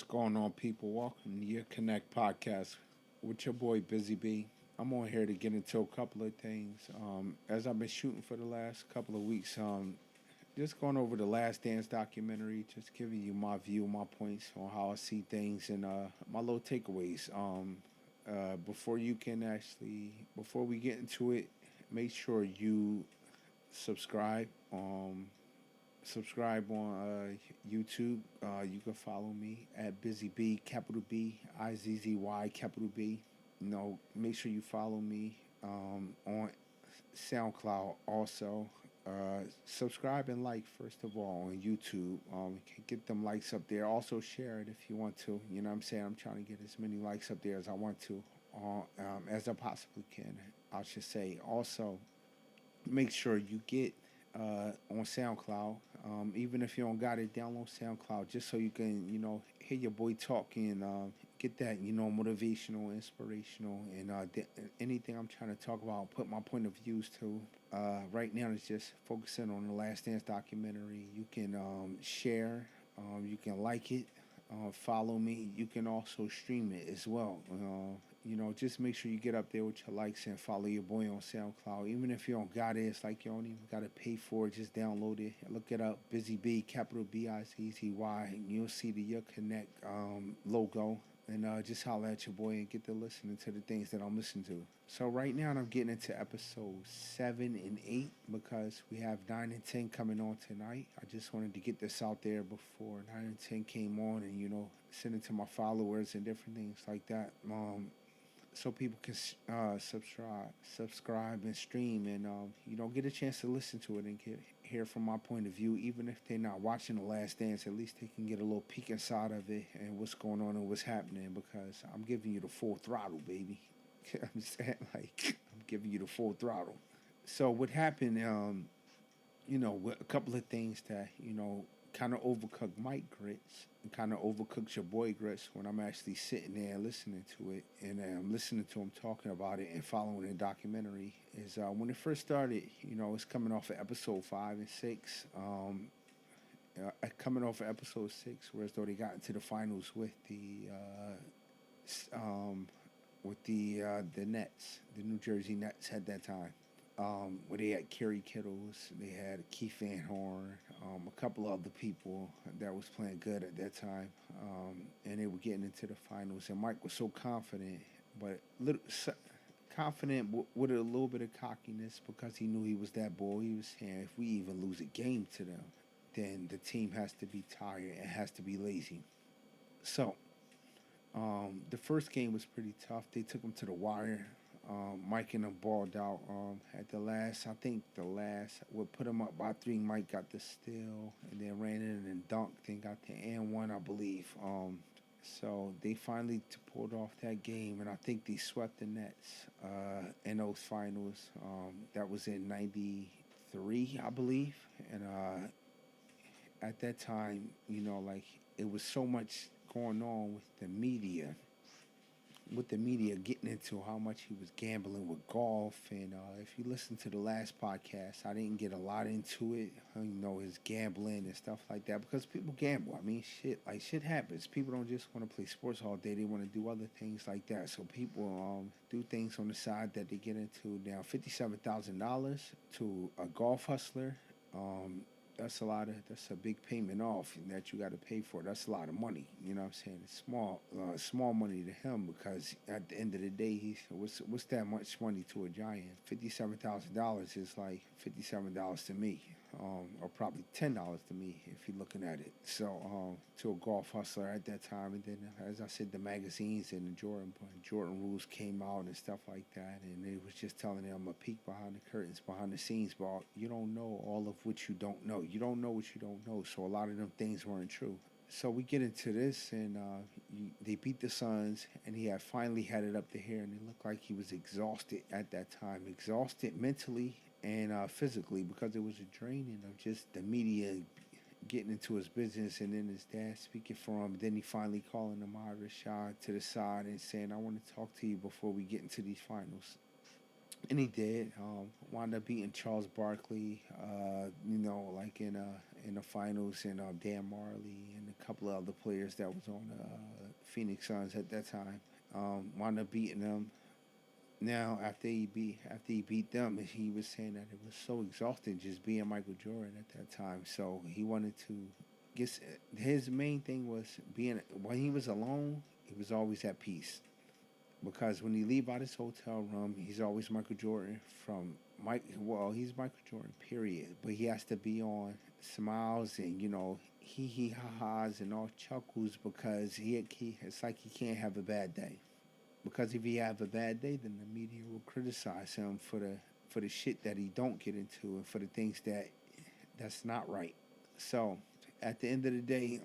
going on, people? Welcome to your Connect podcast with your boy Busy B. I'm on here to get into a couple of things. As I've been shooting for the last couple of weeks, just going over the Last Dance documentary, just giving you my view, my points on how I see things, and my little takeaways. Before we get into it, make sure you subscribe. Subscribe on YouTube. You can follow me at Busy B, capital B, IZZY, capital B. Make sure you follow me on SoundCloud also. Subscribe and like, first of all, on YouTube. Get them likes up there. Also, share it if you want to. You know what I'm saying? I'm trying to get as many likes up there as I want to, as I possibly can, I should say. Also, make sure you get on SoundCloud. Even if you don't got it, download SoundCloud just so you can, hear your boy talk and get that, motivational, inspirational, and anything I'm trying to talk about, put my point of views to. Right now, it's just focusing on the Last Dance documentary. You can share, you can like it, follow me. You can also stream it as well. Just make sure you get up there with your likes and follow your boy on SoundCloud. Even if you don't got it, it's like you don't even got to pay for it. Just download it. Look it up. Busy B, capital BIZZY. You'll see the Your Connect logo. And just holler at your boy and get to listening to the things that I'm listening to. So right now I'm getting into episodes 7 and 8 because we have 9 and 10 coming on tonight. I just wanted to get this out there before 9 and 10 came on and, send it to my followers and different things like that. So people can subscribe and stream and, get a chance to listen to it and hear from my point of view. Even if they're not watching The Last Dance, at least they can get a little peek inside of it and what's going on and what's happening because I'm giving you the full throttle, baby. I'm saying, I'm giving you the full throttle. So what happened, with a couple of things that, kind of overcooked Mike grits and kind of overcooked your boy grits when I'm actually sitting there listening to it and I'm listening to him talking about it and following the documentary is when it first started, it's coming off of episode 5 and 6. Coming off of episode 6, whereas though they got into the finals with the Nets, the New Jersey Nets at that time. Where they had Kerry Kittles, they had Keith Van Horn, a couple of other people that was playing good at that time, and they were getting into the finals. And Mike was so confident, but confident with a little bit of cockiness because he knew he was that boy. He was saying, if we even lose a game to them, then the team has to be tired and has to be lazy. So, the first game was pretty tough. They took them to the wire. Mike and them balled out at the last. Would put them up by 3. Mike got the steal and then ran in and dunked and got the and one, I believe. So they finally pulled off that game, and I think they swept the Nets in those finals. That was in '93, I believe. And at that time, it was so much going on with the media getting into how much he was gambling with golf. And if you listen to the last podcast, I didn't get a lot into it, his gambling and stuff like that, because people gamble. I mean, shit happens. People don't just want to play sports all day. They want to do other things like that. So people do things on the side that they get into. Now, $57,000 to a golf hustler, that's a big payment off that you got to pay for. That's a lot of money. You know what I'm saying? It's small money to him because at the end of the day, what's that much money to a giant? $57,000 is like $57 to me, or probably $10 to me if you're looking at it. So to a golf hustler at that time, and then as I said, the magazines and the Jordan rules came out and stuff like that, and it was just telling them a peek behind the curtains, behind the scenes. But you don't know all of what you don't know. You don't know what you don't know. So a lot of them things weren't true. So we get into this, and they beat the Suns, and he had finally had it up to here, and it looked like he was exhausted at that time, exhausted mentally and physically, because it was a draining of just the media getting into his business, and then his dad speaking for him. Then he finally calling him Rashad to the side and saying, I want to talk to you before we get into these finals. And he did. Wound up beating Charles Barkley, in the finals, and Dan Marley and a couple of other players that was on the Phoenix Suns at that time. Wound up beating them. Now after he beat them, he was saying that it was so exhausting just being Michael Jordan at that time. So he wanted to get his main thing was being when he was alone, he was always at peace because when he leave out his hotel room, he's always Michael Jordan from Mike. Well, he's Michael Jordan, period. But he has to be on smiles and hee ha ha's and all chuckles because he it's like he can't have a bad day because if he have a bad day, then the media will criticize him for the shit that he don't get into and for the things that's not right. So at the end of the day,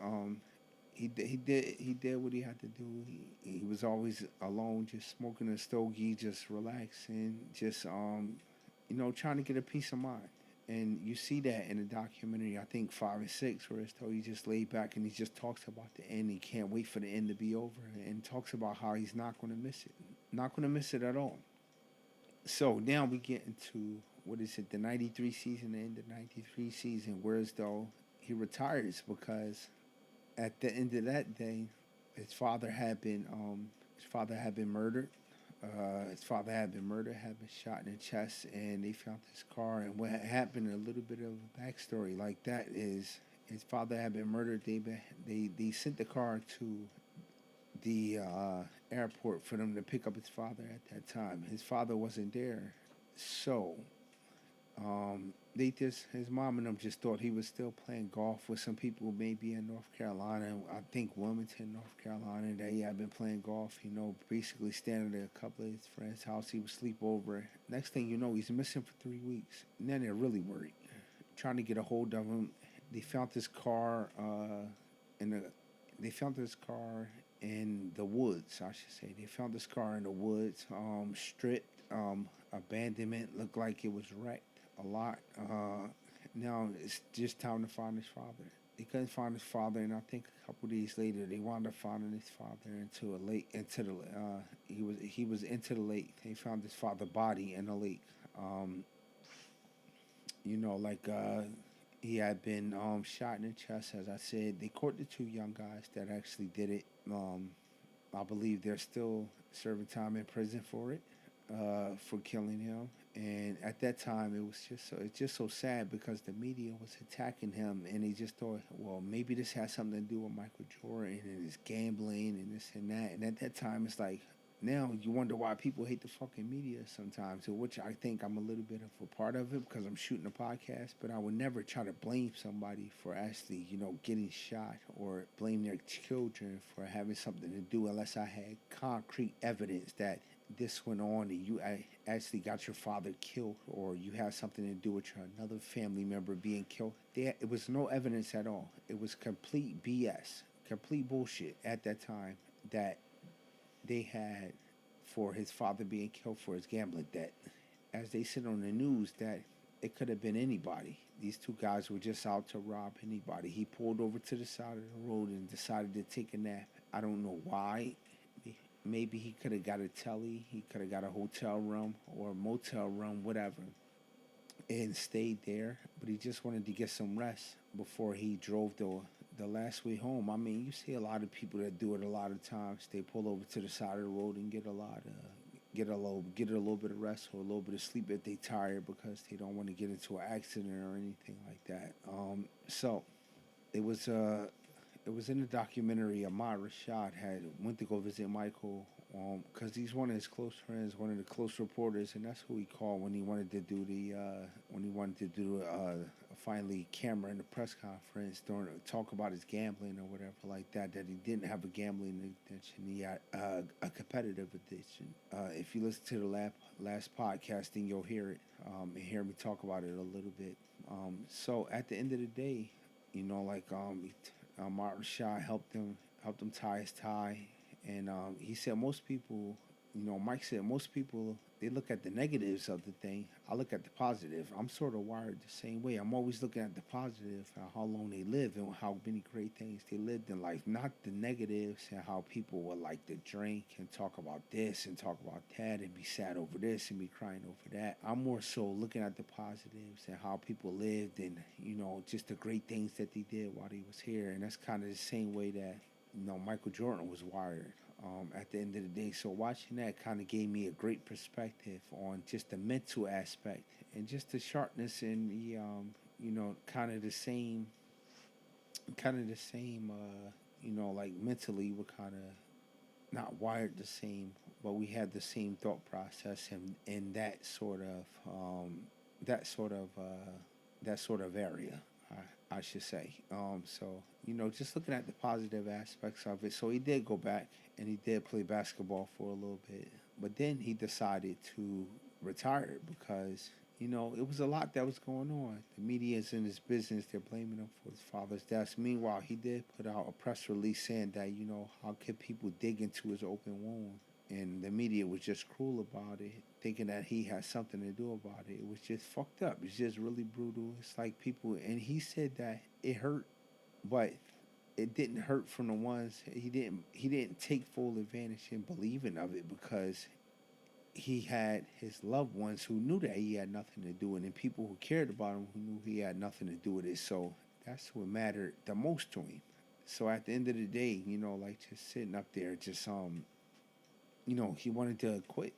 he did what he had to do. He was always alone, just smoking a stogie, just relaxing, just trying to get a peace of mind. And you see that in the documentary, I think 5 and 6, where it's told he just laid back and he just talks about the end. He can't wait for the end to be over and talks about how he's not going to miss it. Not going to miss it at all. So now we get into, what is it, the 93 season, the end of the 93 season, whereas though he retires because at the end of that day, his father had been murdered. Had been shot in the chest, and they found his car. And what happened, a little bit of a backstory like that is his father had been murdered. They sent the car to the airport for them to pick up his father at that time. His father wasn't there, so they just his mom and them just thought he was still playing golf with some people maybe in North Carolina. I think Wilmington, North Carolina. That he had been playing golf. Basically standing at a couple of his friends' house. He would sleep over. Next thing you know, he's missing for 3 weeks. And then they're really worried, trying to get a hold of him. They found his car in the. They found his car in the woods. I should say they found his car in the woods, stripped, abandonment. Looked like it was wrecked a lot. Now it's just time to find his father. They couldn't find his father, and I think a couple days later they wound up finding his father into a lake. He was into the lake. They found his father's body in the lake. He had been shot in the chest. As I said, they caught the two young guys that actually did it. I believe they're still serving time in prison for it, for killing him. And at that time, it's just so sad because the media was attacking him, and they just thought, well, maybe this has something to do with Michael Jordan and his gambling and this and that. And at that time, it's like now you wonder why people hate the fucking media sometimes, which I think I'm a little bit of a part of it because I'm shooting a podcast. But I would never try to blame somebody for actually, getting shot or blame their children for having something to do unless I had concrete evidence that this went on and you actually got your father killed or you had something to do with another family member being killed. It was no evidence at all. It was complete BS, complete bullshit at that time that they had for his father being killed for his gambling debt. As they said on the news, that it could have been anybody. These two guys were just out to rob anybody. He pulled over to the side of the road and decided to take a nap. I don't know why. Maybe he could have got a telly, he could have got a hotel room or a motel room, whatever, and stayed there. But he just wanted to get some rest before he drove the last way home. I mean, you see a lot of people that do it a lot of times. They pull over to the side of the road and get a little bit of rest or a little bit of sleep if they tired because they don't want to get into an accident or anything like that. So it was in the documentary. Ahmad Rashad had went to go visit Michael because he's one of his close friends, one of the close reporters, and that's who he called when he wanted to do finally camera in the press conference during talk about his gambling or whatever like that. That he didn't have a gambling addiction. He had a competitive addiction. If you listen to the last podcast, then you'll hear it and hear me talk about it a little bit. So at the end of the day, Martin Shaw helped him tie his tie, and he said most people Mike said most people they look at the negatives of the thing. I look at the positive. I'm sort of wired the same way. I'm always looking at the positive, how long they live and how many great things they lived in life, not the negatives and how people would like to drink and talk about this and talk about that and be sad over this and be crying over that. I'm more so looking at the positives and how people lived and just the great things that they did while he was here. And that's kind of the same way that Michael Jordan was wired at the end of the day. So watching that kind of gave me a great perspective on just the mental aspect and just the sharpness and the like mentally we're kind of not wired the same, but we had the same thought process and in that sort of area. I should say. Just looking at the positive aspects of it. So he did go back and he did play basketball for a little bit, but then he decided to retire because it was a lot that was going on. The media is in his business. They're blaming him for his father's death. Meanwhile, he did put out a press release saying that how could people dig into his open wound, and the media was just cruel about it, thinking that he had something to do about it. It was just fucked up. It's just really brutal. It's like people, and he said that it hurt, but it didn't hurt from the ones he didn't take full advantage in believing of it because he had his loved ones who knew that he had nothing to do with it, and people who cared about him who knew he had nothing to do with it. So that's what mattered the most to him. So at the end of the day, like just sitting up there, just he wanted to quit.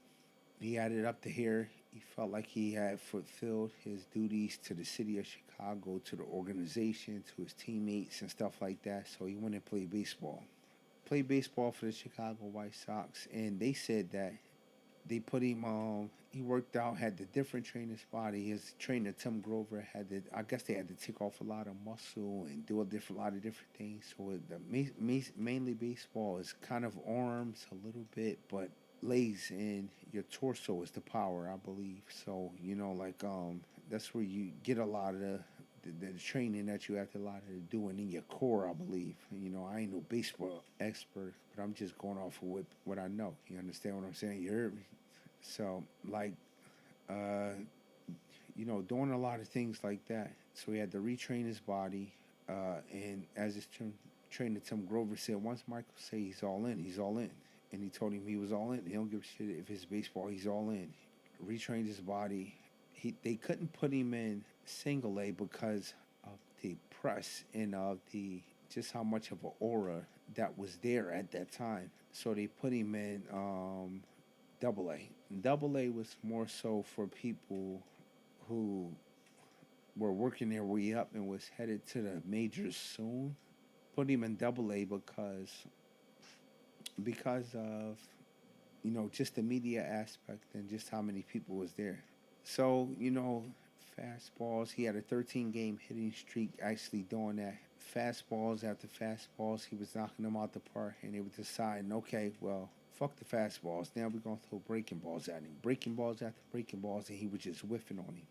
He had it up to here. He felt like he had fulfilled his duties to the city of Chicago, to the organization, to his teammates and stuff like that. So he went and played baseball. Played baseball for the Chicago White Sox, and they said that they put him on. He worked out, had the different trainer's body. His trainer Tim Grover had to. I guess they had to take off a lot of muscle and do lot of different things. So mainly baseball is kind of arms a little bit, but lays in your torso is the power, I believe. So that's where you get a lot of the training that you have to a lot of doing in your core, I believe. I ain't no baseball expert, but I'm just going off of what I know. You understand what I'm saying? You heard me? So uh, doing a lot of things like that. So he had to retrain his body, and as his trainer Tim Grover said, once Michael say he's all in, he's all in. And he told him he was all in. He don't give a shit if it's baseball. He's all in. Retrained his body. They couldn't put him in single A because of the press and of the just how much of an aura that was there at that time. So they put him in double A. Double A was more so for people who were working their way up and was headed to the majors soon. Put him in double A because of just the media aspect and just how many people was there. So fastballs. He had a 13-game hitting streak. Actually doing that, fastballs after fastballs, he was knocking them out the park, and they were deciding, okay, well, fuck the fastballs. Now we're gonna throw breaking balls at him. Breaking balls after breaking balls, and he was just whiffing on him.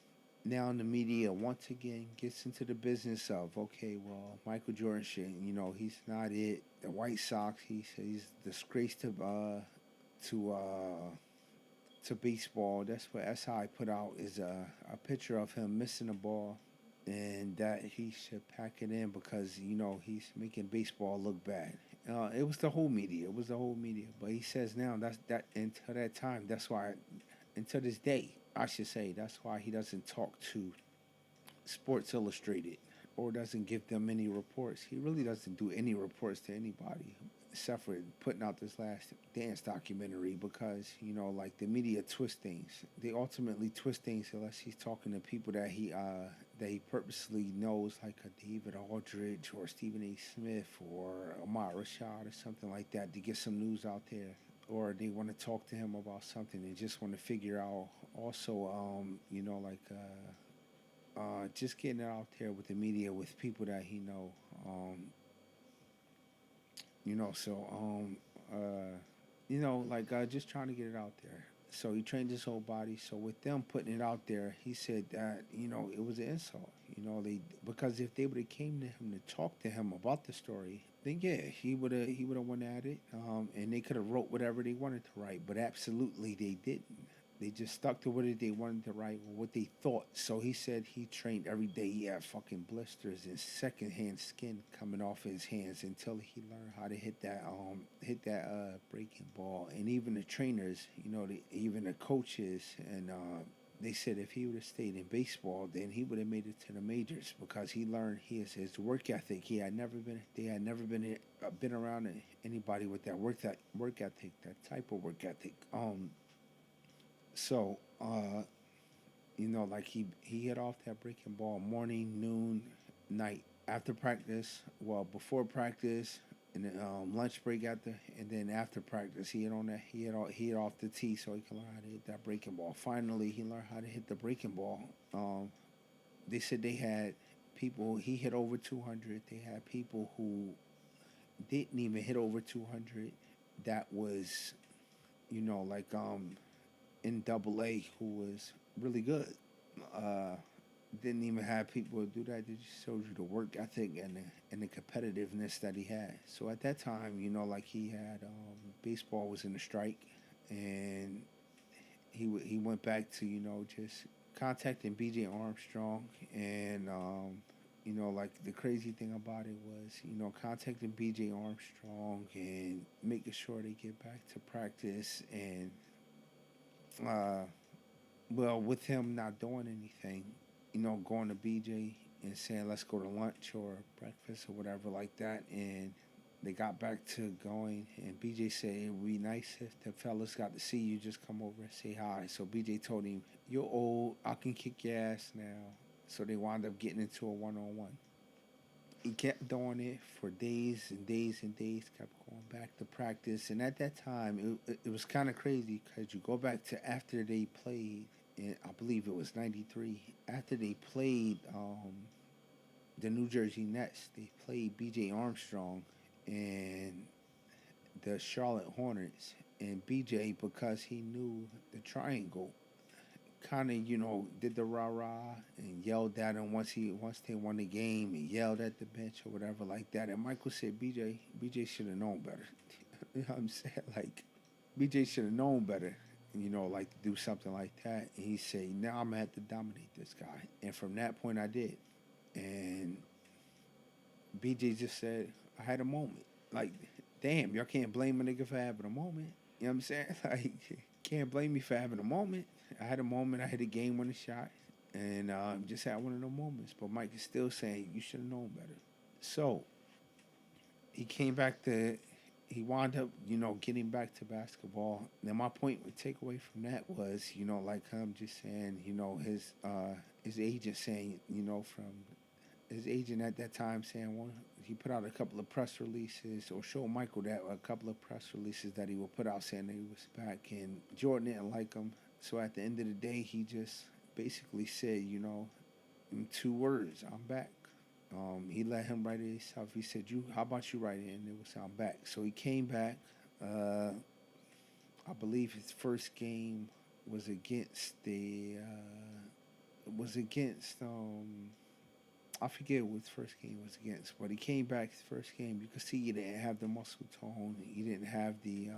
Now the media once again gets into the business of, okay, well, Michael Jordan shit, he's not it. The White Sox, he's disgraced to baseball. That's how I put out is a picture of him missing a ball, and that he should pack it in because he's making baseball look bad. It was the whole media. But he says now that until that time, that's why until this day, I should say, that's why he doesn't talk to Sports Illustrated or doesn't give them any reports. He really doesn't do any reports to anybody except for putting out this last dance documentary because, the media twist things. They ultimately twist things unless he's talking to people that he purposely knows, like a David Aldridge or Stephen A. Smith or Amar Rashad or something like that, to get some news out there. Or they want to talk to him about something and just want to figure out also, just getting it out there with the media, with people that he know. Just trying to get it out there. So he trained his whole body. So with them putting it out there, he said that it was an insult. They because if they would have came to him to talk to him about the story, then yeah, he would have went at it, and they could have wrote whatever they wanted to write. But absolutely, they didn't. They just stuck to what they wanted to write or what they thought. So he said he trained every day. He had fucking blisters and secondhand skin coming off his hands until he learned how to hit that breaking ball. And even the trainers, even the coaches, and they said if he would have stayed in baseball, then he would have made it to the majors because he learned his work ethic. They had never been around anybody with that work ethic, that type of work ethic. So, like he hit off that breaking ball morning, noon, night, after practice, well, before practice, and then lunch break after, and then after practice, he hit off the tee so he can learn how to hit that breaking ball. Finally, he learned how to hit the breaking ball. They said they had people. He hit over 200. They had people who didn't even hit over 200. That was, like in Double A who was really good. Uh, didn't even have people do that. They just showed you the work ethic and the competitiveness that he had. So at that time, like he had baseball was in a strike, and he went back to just contacting B.J. Armstrong, and like the crazy thing about it was contacting B.J. Armstrong and making sure they get back to practice and uh, well, with him not doing anything, going to BJ and saying, let's go to lunch or breakfast or whatever like that. And they got back to going. And BJ said, it would be nice if the fellas got to see you, just come over and say hi. So BJ told him, you're old, I can kick your ass now. So they wound up getting into a one-on-one. He kept doing it for days and days and days, kept going back to practice. And at that time, it was kind of crazy because you go back to after they played, and I believe it was 93, after they played the New Jersey Nets, they played B.J. Armstrong and the Charlotte Hornets. And B.J., because he knew the triangle, kind of did the rah rah and yelled at him once they won the game and yelled at the bench or whatever like that. And Michael said BJ should have known better. You know what I'm saying? Like BJ should have known better. Like to do something like that. And he said, now I'm gonna have to dominate this guy. And from that point I did. And BJ just said, I had a moment. Like, damn, y'all can't blame a nigga for having a moment. You know what I'm saying? Like, can't blame me for having a moment. I had a moment. I hit a game winning shot, and just had one of those moments. But Mike is still saying you should have known better. So he came back to. He wound up, getting back to basketball. Now my point, takeaway from that was, like I'm just saying, his agent saying, from his agent at that time saying, well, he put out a couple of press releases or showed Michael that a couple of press releases that he would put out saying that he was back, and Jordan didn't like him. So at the end of the day, he just basically said, in 2 words, I'm back. He let him write it himself. He said, how about you write it? And it was, I'm back. So he came back. I believe his first game was against I forget what his first game was against, but he came back his first game. You could see he didn't have the muscle tone. He didn't have the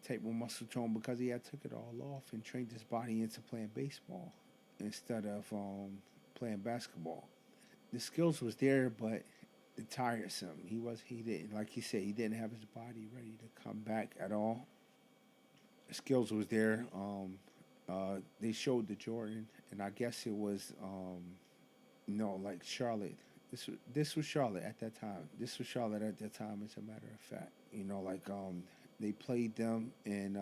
type of muscle tone because he had took it all off and trained his body into playing baseball instead of playing basketball. The skills was there, but it tiresome. He didn't, like he said, he didn't have his body ready to come back at all. The skills was there. They showed the Jordan, and I guess it was like Charlotte. This was Charlotte at that time. As a matter of fact, they played them, and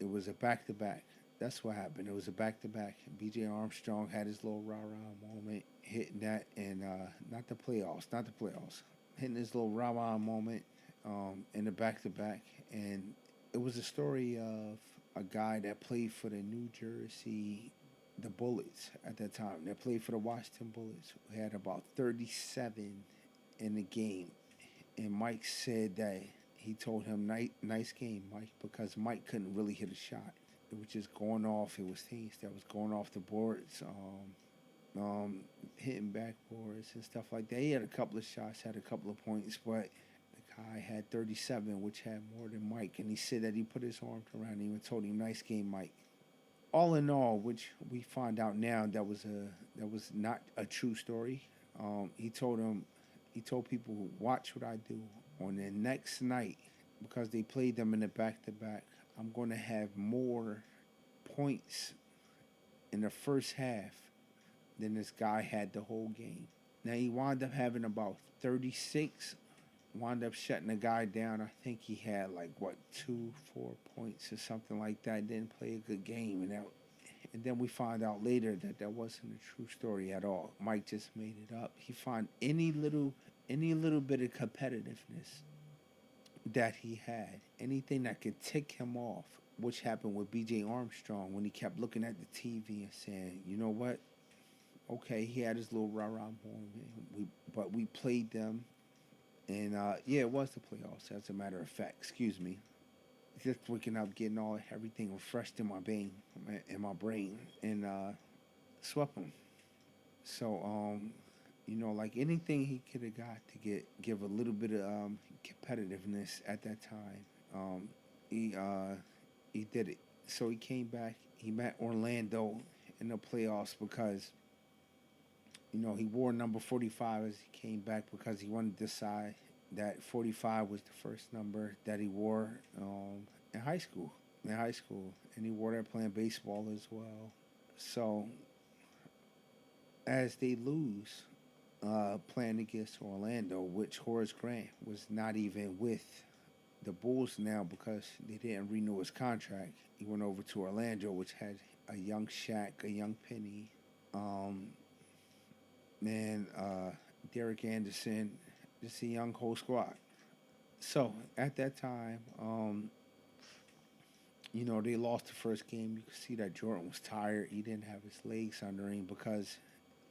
it was a back to back. That's what happened. It was a back to back. B.J. Armstrong had his little rah rah moment, hitting that, and not the playoffs, hitting his little rah rah moment in the back to back, and it was a story of a guy that played for the New Jersey, the Bullets at that time. That played for the Washington Bullets. We had about 37 in the game, and Mike said that he told him, nice game, Mike, because Mike couldn't really hit a shot. It was just going off. It was things that was going off the boards, hitting backboards and stuff like that. He had a couple of shots, had a couple of points, but the guy had 37, which had more than Mike. And he said that he put his arms around him and told him, nice game, Mike. All in all, which we find out now that was not a true story. He told him, he told people, watch what I do on the next night, because they played them in the back to back. I'm going to have more points in the first half than this guy had the whole game. Now he wound up having about 36, wound up shutting the guy down. I think he had like what 4 points or something like that. Didn't play a good game, and then we find out later that that wasn't a true story at all. Mike just made it up. He found any little bit of competitiveness that he had, anything that could tick him off, which happened with B.J. Armstrong when he kept looking at the TV and saying, you know what? Okay, he had his little rah-rah moment, but we played them, and yeah, it was the playoffs, as a matter of fact. Excuse me. Just waking up, getting everything refreshed in my brain, and swept him. So, like anything he could have got to give a little bit of competitiveness at that time, he did it. So he came back. He met Orlando in the playoffs because he wore number 45 as he came back, because he wanted to decide that 45 was the first number that he wore in high school. And he wore that playing baseball as well. So as they lose, playing against Orlando, which Horace Grant was not even with the Bulls now because they didn't renew his contract. He went over to Orlando, which had a young Shaq, a young Penny, and Derek Anderson, just a young whole squad. So at that time, they lost the first game. You could see that Jordan was tired. He didn't have his legs under him because,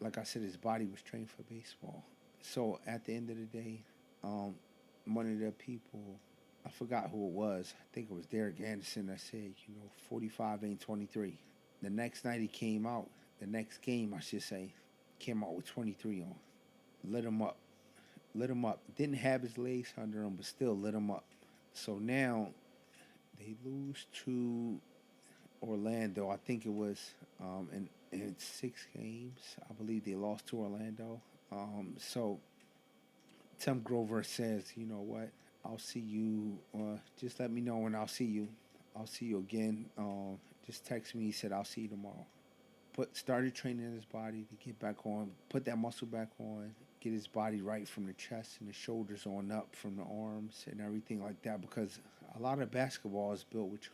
like I said, his body was trained for baseball. So at the end of the day, one of the people, I forgot who it was. I think it was Derek Anderson that said, 45 ain't 23. The next night he came out, the next game, I should say, came out with 23 on. Lit him up. Didn't have his legs under him, but still lit him up. So now they lose to Orlando. I think it was in 6 games. I believe they lost to Orlando. So Tim Grover says, you know what? I'll see you. Just let me know when I'll see you. I'll see you again. Just text me. He said, I'll see you tomorrow. Started training his body to get back on, put that muscle back on, get his body right from the chest and the shoulders on up, from the arms and everything like that, because a lot of basketball is built with your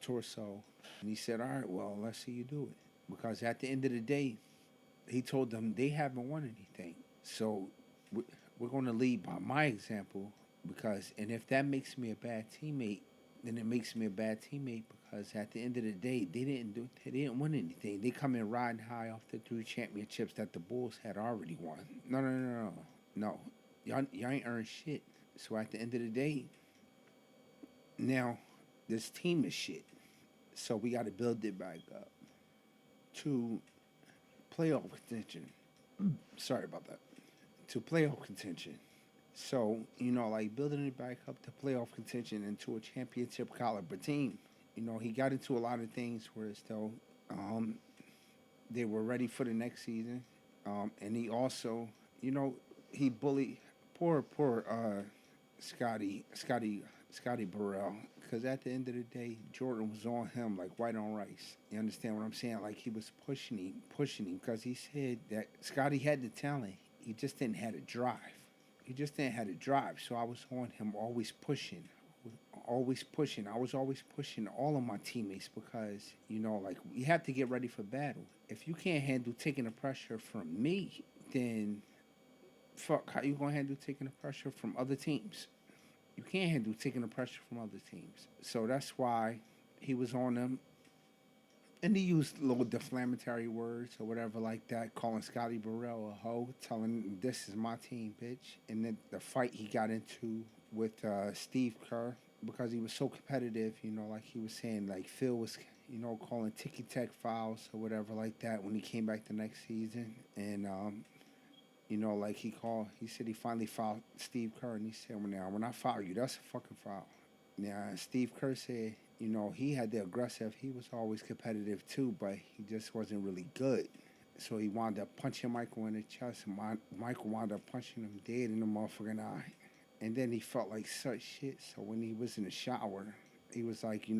torso. And he said, all right, well, let's see you do it. Because at the end of the day, he told them they haven't won anything. So we're going to lead by my example, and if that makes me a bad teammate, then it makes me a bad teammate, because at the end of the day, they didn't win anything. They come in riding high off the 3 championships that the Bulls had already won. No. Y'all ain't earned shit. So at the end of the day, now this team is shit. So we got to build it back up to playoff contention. Sorry about that. To playoff contention. So, like building it back up to playoff contention and to a championship caliber team. He got into a lot of things where as though they were ready for the next season. And he also, he bullied poor Scotty Burrell, because at the end of the day, Jordan was on him like white on rice. You understand what I'm saying? Like he was pushing him, because he said that Scotty had the talent. He just didn't have the drive. So I was on him, always pushing. I was always pushing all of my teammates, because, like, you have to get ready for battle. If you can't handle taking the pressure from me, then fuck, how you going to handle taking the pressure from other teams? You can't handle taking the pressure from other teams. So that's why he was on them. And he used little deflammatory words or whatever like that, calling Scotty Burrell a hoe, telling him, this is my team, bitch. And then the fight he got into with Steve Kerr because he was so competitive. You know, like he was saying, like Phil was, calling ticky tack fouls or whatever like that when he came back the next season, and like he said he finally fouled Steve Kerr, and he said, "Well, now when I foul you, that's a fucking foul." Now Steve Kerr said, he had the aggressive. He was always competitive too, but he just wasn't really good. So he wound up punching Michael in the chest, and Michael wound up punching him dead in the motherfucking eye. And then he felt like such shit. So when he was in the shower, he was like, he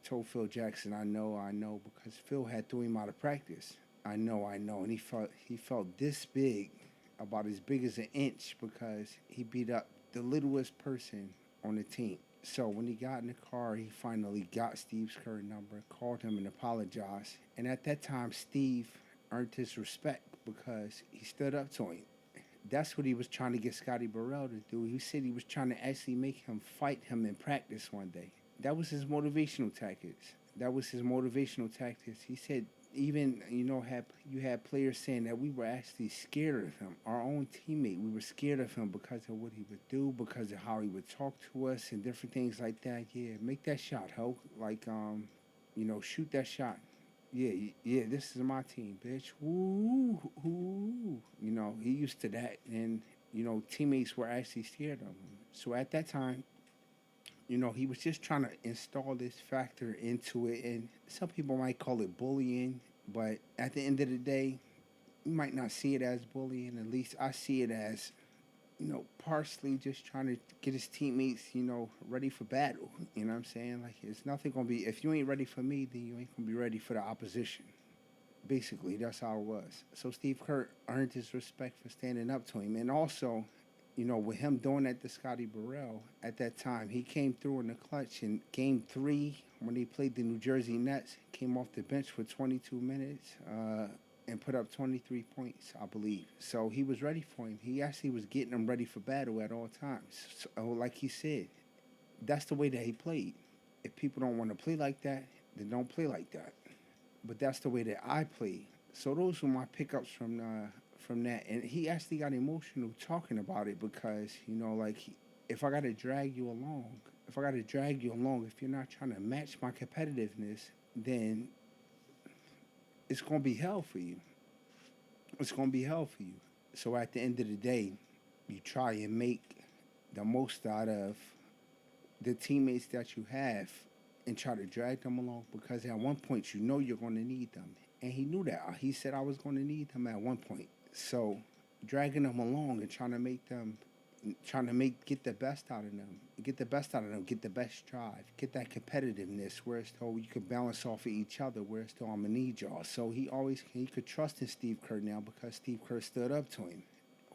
told Phil Jackson, I know, because Phil had threw him out of practice. I know, and he felt this big, about as big as an inch, because he beat up the littlest person on the team. So when he got in the car, he finally got Steve's current number, called him and apologized. And at that time, Steve earned his respect because he stood up to him. That's what he was trying to get Scotty Burrell to do. He said he was trying to actually make him fight him in practice one day. That was his motivational tactics. He said even you had players saying that we were actually scared of him. Our own teammate, we were scared of him because of what he would do, because of how he would talk to us and different things like that. Yeah, make that shot, ho. Like shoot that shot. Yeah, yeah, this is my team, bitch. Woo, woo. He used to that, and teammates were actually scared of him. So at that time, he was just trying to install this factor into it, and some people might call it bullying, but at the end of the day, you might not see it as bullying. At least I see it as, partially just trying to get his teammates, ready for battle. You know what I'm saying? Like, it's nothing gonna be, if you ain't ready for me, then you ain't gonna be ready for the opposition. Basically, that's how it was. So Steve Kerr earned his respect for standing up to him, and also, with him doing that to Scotty Burrell at that time, he came through in the clutch in Game 3 when they played the New Jersey Nets. Came off the bench for 22 minutes and put up 23 points, I believe. So he was ready for him. He actually was getting him ready for battle at all times. So, like he said, that's the way that he played. If people don't want to play like that, then don't play like that. But that's the way that I played. So those were my pickups from that, and he actually got emotional talking about it because if I got to drag you along, if you're not trying to match my competitiveness, then it's gonna be hell for you. It's gonna be hell for you. So at the end of the day, you try and make the most out of the teammates that you have and try to drag them along because at one point you're going to need them. And he knew that. He said I was going to need them at one point. So dragging them along and get the best out of them, get the best drive, get that competitiveness, whereas though you could balance off of each other, whereas though I'm going to need y'all. So he could trust in Steve Kerr now because Steve Kerr stood up to him.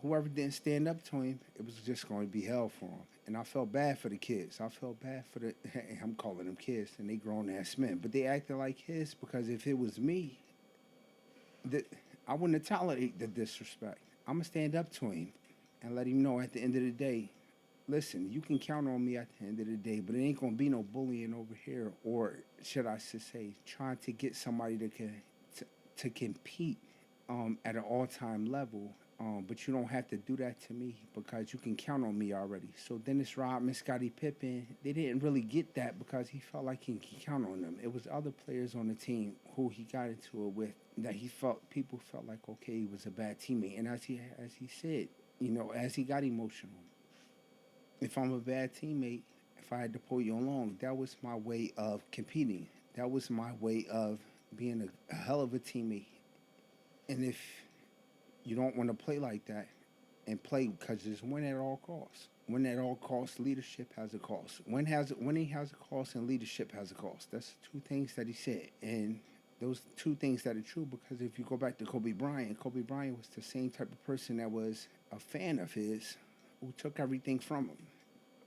Whoever didn't stand up to him, it was just going to be hell for him. And I felt bad for the kids. I felt bad for I'm calling them kids, and they grown-ass men. But they acted like kids because if it was me, I wouldn't have tolerated the disrespect. I'm going to stand up to him and let him know at the end of the day, listen, you can count on me at the end of the day, but it ain't going to be no bullying over here, or should I say, trying to get somebody to compete at an all-time level. But you don't have to do that to me because you can count on me already. So Dennis Rodman, Scottie Pippen, they didn't really get that because he felt like he could count on them. It was other players on the team who he got into it with that people felt like, okay, he was a bad teammate. And as he said, as he got emotional, if I'm a bad teammate, if I had to pull you along, that was my way of competing. That was my way of being a hell of a teammate. And if you don't want to play like that and play because it's win at all costs. Win at all costs, leadership has a cost. Winning has a cost and leadership has a cost. That's two things that he said. And those two things that are true because if you go back to Kobe Bryant was the same type of person that was a fan of his who took everything from him.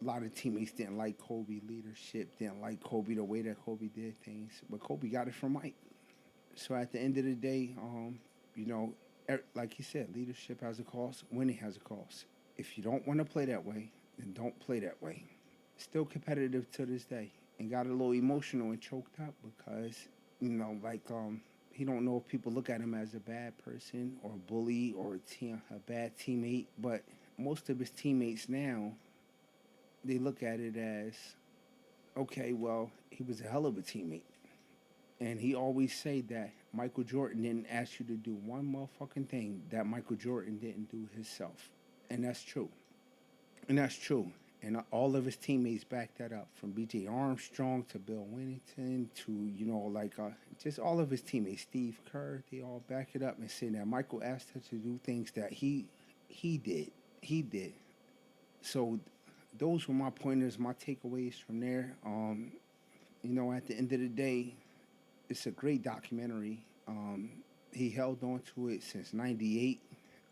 A lot of teammates didn't like Kobe leadership, didn't like Kobe the way that Kobe did things, but Kobe got it from Mike. So at the end of the day, like he said, leadership has a cost, winning has a cost. If you don't want to play that way, then don't play that way. Still competitive to this day and got a little emotional and choked up because, he don't know if people look at him as a bad person or a bully or a bad teammate, but most of his teammates now they look at it as, okay, well, he was a hell of a teammate. And he always say that Michael Jordan didn't ask you to do one motherfucking thing that Michael Jordan didn't do himself. And that's true. And that's true. And all of his teammates back that up, from B.J. Armstrong to Bill Winnington to, just all of his teammates, Steve Kerr, they all back it up and say that Michael asked him to do things that he did. He did. So those were my pointers, my takeaways from there. At the end of the day, it's a great documentary. He held on to it since '98.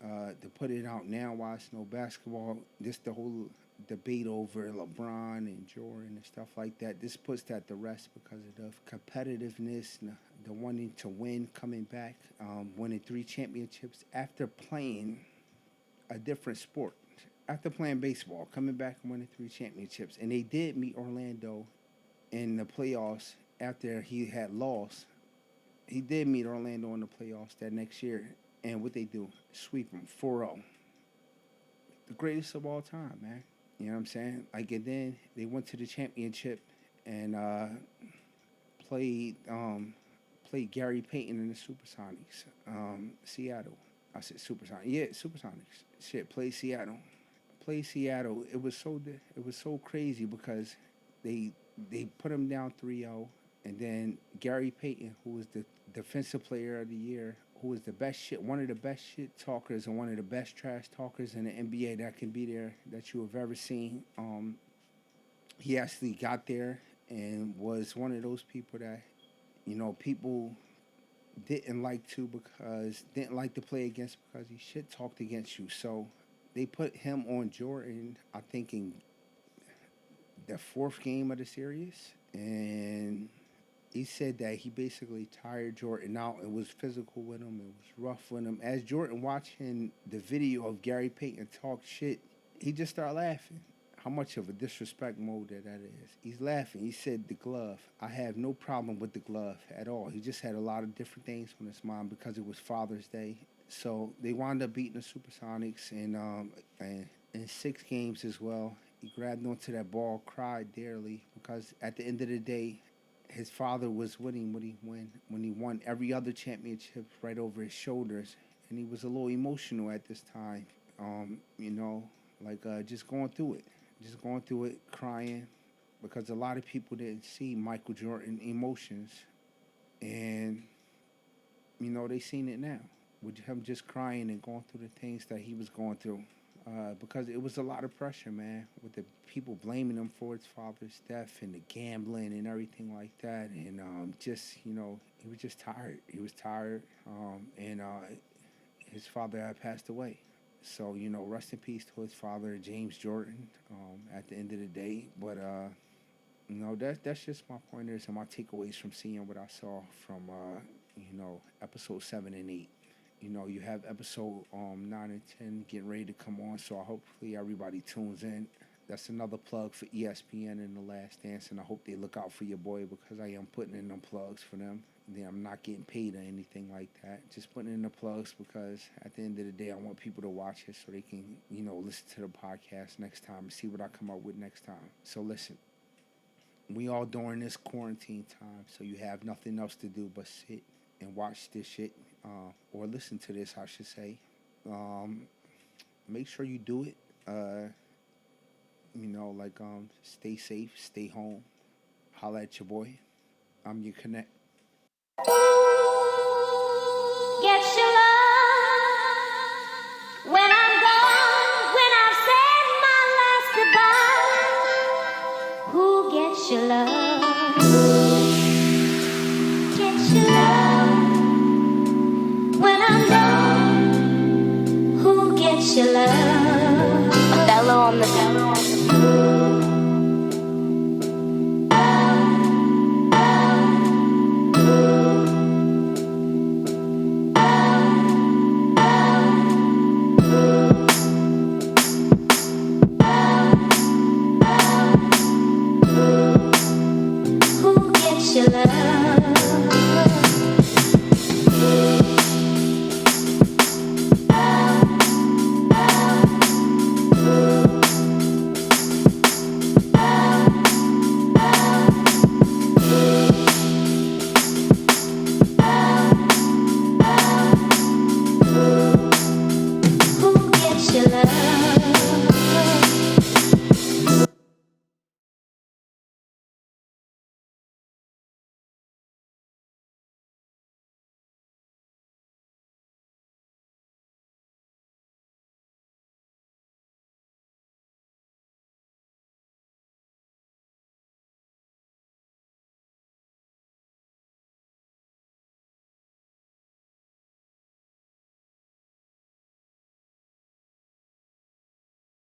To put it out now while it's no basketball, just the whole debate over LeBron and Jordan and stuff like that, this puts that to rest because of the competitiveness, the wanting to win, coming back, winning 3 championships after playing a different sport. After playing baseball, coming back and winning 3 championships. And they did meet Orlando in the playoffs after he had lost. He did meet Orlando in the playoffs that next year. And what they do, sweep them 4-0. The greatest of all time, man. You know what I'm saying? And then they went to the championship and played Gary Payton in the Supersonics. Seattle. I said Supersonics. Yeah, Supersonics. Shit, played Seattle. It was so crazy because they put him down 3-0, and then Gary Payton, who was the defensive player of the year, who was one of the best shit talkers and one of the best trash talkers in the NBA that can be there that you have ever seen. He actually got there and was one of those people that, people didn't like to play against because he shit talked against you. So they put him on Jordan, I think, in the 4th game of the series, and he said that he basically tired Jordan out. It was physical with him. It was rough with him. As Jordan watching the video of Gary Payton talk shit, he just started laughing. How much of a disrespect mode that is. He's laughing. He said the glove. I have no problem with the glove at all. He just had a lot of different things on his mind because it was Father's Day. So they wound up beating the Supersonics and in 6 games as well. He grabbed onto that ball, cried dearly because at the end of the day, his father was winning when he won every other championship right over his shoulders, and he was a little emotional at this time. Just going through it, crying, because a lot of people didn't see Michael Jordan emotions, and they seen it now with him just crying and going through the things that he was going through. Because it was a lot of pressure, man, with the people blaming him for his father's death and the gambling and everything like that. And he was just tired. He was tired, and his father had passed away. So, rest in peace to his father, James Jordan, at the end of the day. But, that's just my pointers and my takeaways from seeing what I saw from, episode 7 and 8. You have episode 9 and 10 getting ready to come on, so hopefully everybody tunes in. That's another plug for ESPN and The Last Dance, and I hope they look out for your boy because I am putting in them plugs for them. I'm not getting paid or anything like that. Just putting in the plugs because at the end of the day, I want people to watch it so they can, listen to the podcast next time and see what I come up with next time. So listen, we all during this quarantine time, so you have nothing else to do but sit and watch this shit. Or listen to this, I should say. Make sure you do it. Stay safe, stay home. Holla at your boy. I'm your connect. Get your love when I'm gone, when I've said my last goodbye. Who gets your love? Gets your love when I'm gone. Who gets your love? Othello on the